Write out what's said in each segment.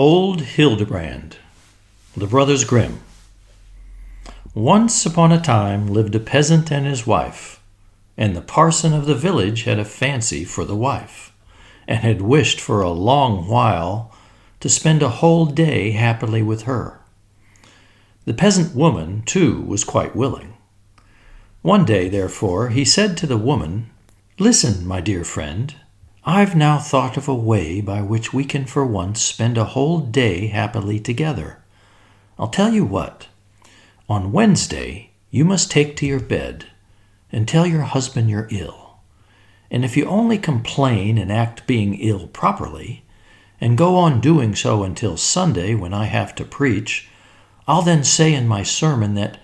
Old Hildebrand, the Brothers Grimm. Once upon a time lived a peasant and his wife, and the parson of the village had a fancy for the wife, and had wished for a long while to spend a whole day happily with her. The peasant woman, too, was quite willing. One day, therefore, he said to the woman, "Listen, my dear friend, I've now thought of a way by which we can for once spend a whole day happily together. I'll tell you what. On Wednesday you must take to your bed and tell your husband you're ill. And if you only complain and act being ill properly, and go on doing so until Sunday when I have to preach, I'll then say in my sermon that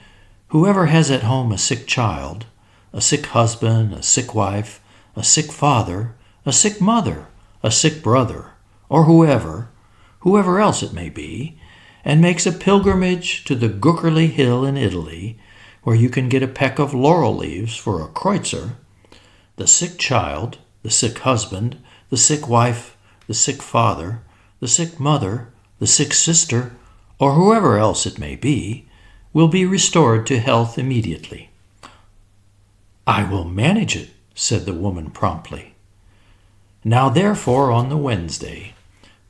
whoever has at home a sick child, a sick husband, a sick wife, a sick father, a sick mother, a sick brother, or whoever else it may be, and makes a pilgrimage to the Guckerli Hill in Italy, where you can get a peck of laurel leaves for a kreutzer, the sick child, the sick husband, the sick wife, the sick father, the sick mother, the sick sister, or whoever else it may be, will be restored to health immediately." "I will manage it," said the woman promptly. Now therefore on the Wednesday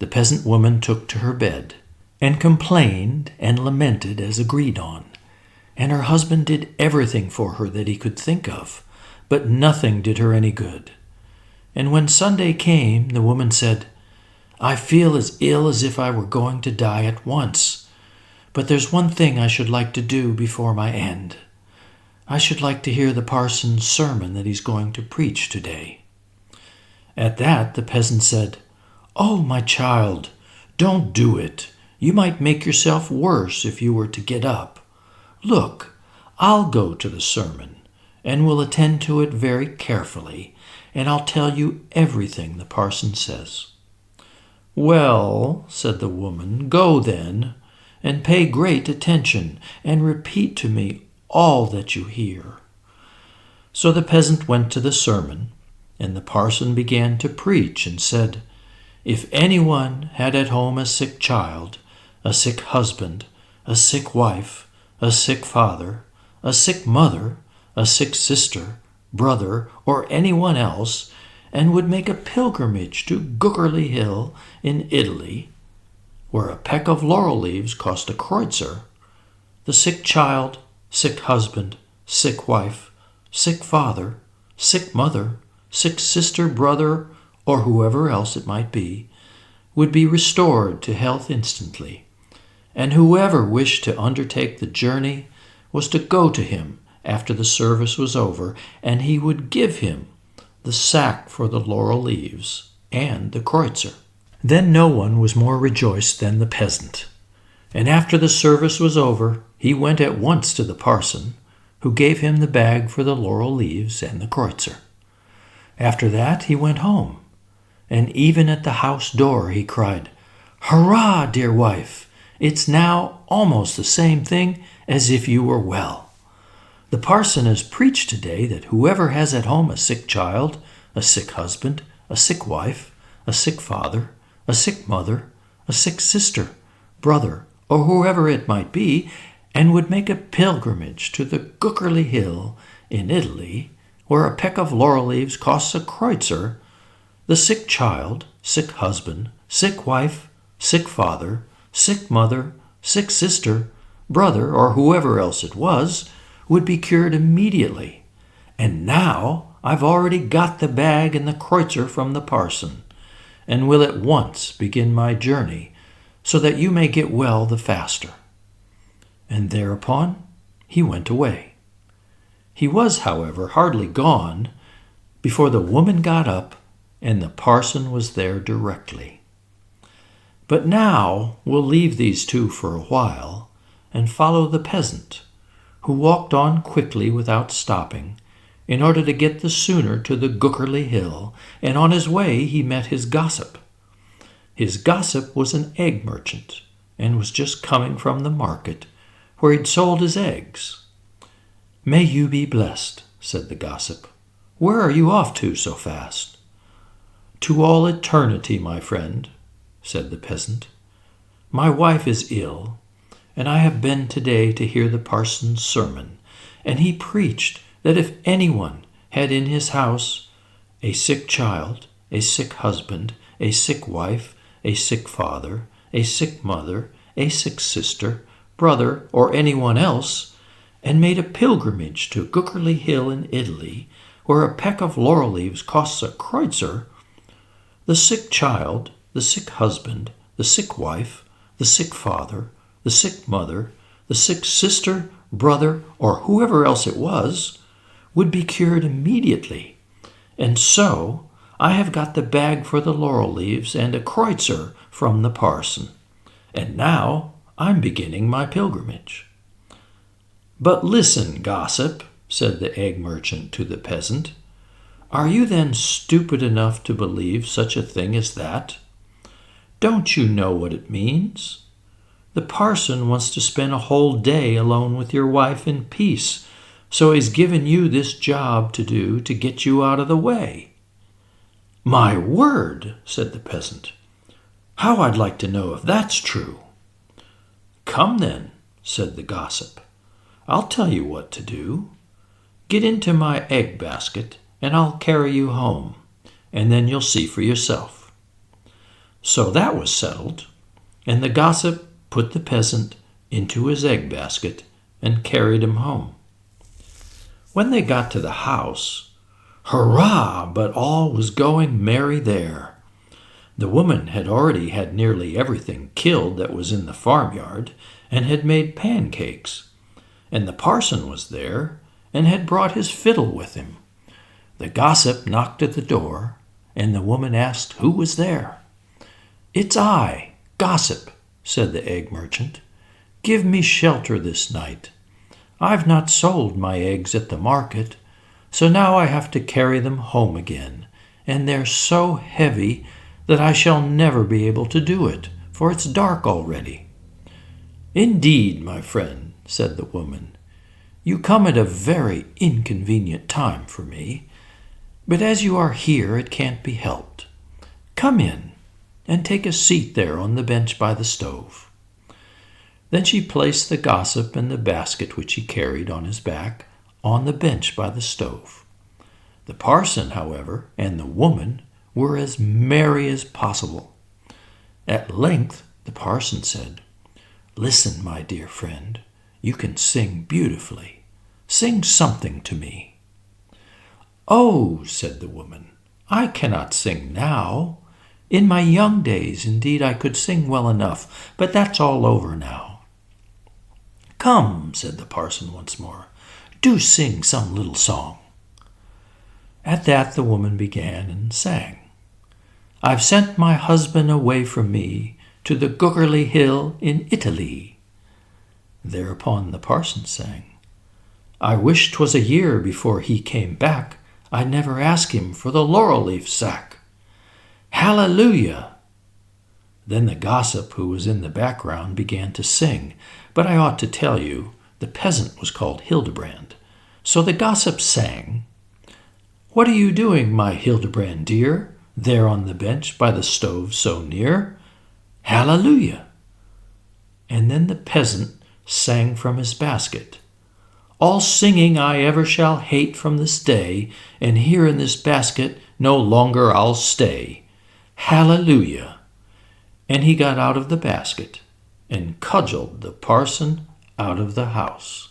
the peasant woman took to her bed, and complained and lamented as agreed on, and her husband did everything for her that he could think of, but nothing did her any good. And when Sunday came, the woman said, "I feel as ill as if I were going to die at once, but there's one thing I should like to do before my end. I should like to hear the parson's sermon that he's going to preach today." At that the peasant said, "Oh, my child, don't do it. You might make yourself worse if you were to get up. Look, I'll go to the sermon, and will attend to it very carefully, and I'll tell you everything the parson says." "Well," said the woman, "go then, and pay great attention, and repeat to me all that you hear." So the peasant went to the sermon, and the parson began to preach and said, "If anyone had at home a sick child, a sick husband, a sick wife, a sick father, a sick mother, a sick sister, brother, or anyone else, and would make a pilgrimage to Guckerli Hill in Italy, where a peck of laurel leaves cost a kreutzer, the sick child, sick husband, sick wife, sick father, sick mother, sick sister, brother, or whoever else it might be, would be restored to health instantly. And whoever wished to undertake the journey was to go to him after the service was over, and he would give him the sack for the laurel leaves and the kreutzer." Then no one was more rejoiced than the peasant. And after the service was over, he went at once to the parson, who gave him the bag for the laurel leaves and the kreutzer. After that he went home, and even at the house door he cried, "Hurrah, dear wife! It's now almost the same thing as if you were well. The parson has preached today that whoever has at home a sick child, a sick husband, a sick wife, a sick father, a sick mother, a sick sister, brother, or whoever it might be, and would make a pilgrimage to the Guckerli Hill in Italy, where a peck of laurel leaves costs a kreutzer, the sick child, sick husband, sick wife, sick father, sick mother, sick sister, brother, or whoever else it was, would be cured immediately. And now I've already got the bag and the kreutzer from the parson, and will at once begin my journey, so that you may get well the faster." And thereupon he went away. He was, however, hardly gone before the woman got up, and the parson was there directly. But now we'll leave these two for a while, and follow the peasant, who walked on quickly without stopping, in order to get the sooner to the Guckerli Hill, and on his way he met his gossip. His gossip was an egg merchant, and was just coming from the market, where he'd sold his eggs. "May you be blessed," said the gossip. "Where are you off to so fast?" "To all eternity, my friend," said the peasant. My wife is ill, and I have been today to hear the parson's sermon, and he preached that if anyone had in his house a sick child, a sick husband, a sick wife, a sick father, a sick mother, a sick sister, brother, or anyone else, and made a pilgrimage to Guggerly Hill in Italy, where a peck of laurel leaves costs a kreutzer, the sick child, the sick husband, the sick wife, the sick father, the sick mother, the sick sister, brother, or whoever else it was, would be cured immediately. And so I have got the bag for the laurel leaves and a kreutzer from the parson. And now I'm beginning my pilgrimage. But listen, gossip, said the egg merchant to the peasant. Are you then stupid enough to believe such a thing as that? Don't you know what it means? The parson wants to spend a whole day alone with your wife in peace, so he's given you this job to do to get you out of the way. My word, said the peasant. How I'd like to know if that's true. Come then, said the gossip. I'll tell you what to do. Get into my egg basket, and I'll carry you home, and then you'll see for yourself. So that was settled, and the gossip put the peasant into his egg basket and carried him home. When they got to the house, hurrah, but all was going merry there. The woman had already had nearly everything killed that was in the farmyard, and had made pancakes, and the parson was there, and had brought his fiddle with him. The gossip knocked at the door, and the woman asked who was there. It's I, gossip, said the egg merchant. Give me shelter this night. I've not sold my eggs at the market, so now I have to carry them home again, and they're so heavy that I shall never be able to do it, for it's dark already. Indeed, my friend, said the woman, you come at a very inconvenient time for me, but as you are here it can't be helped. Come in, and take a seat there on the bench by the stove. Then she placed the gossip and the basket which he carried on his back on the bench by the stove. The parson, however, and the woman were as merry as possible. At length the parson said, Listen, my dear friend, you can sing beautifully. Sing something to me. Oh, said the woman, I cannot sing now. In my young days, indeed, I could sing well enough, but that's all over now. Come, said the parson once more, do sing some little song. At that the woman began and sang. I've sent my husband away from me to the Guggerly Hill in Italy. Thereupon the parson sang. I wish 'twas a year before he came back. I never asked him for the laurel leaf sack. Hallelujah! Then the gossip, who was in the background, began to sing, but I ought to tell you, the peasant was called Hildebrand. So the gossip sang, What are you doing, my Hildebrand dear, there on the bench by the stove so near? Hallelujah! And then the peasant sang from his basket, All singing I ever shall hate from this day, and here in this basket no longer I'll stay. Hallelujah! And he got out of the basket and cudgeled the parson out of the house.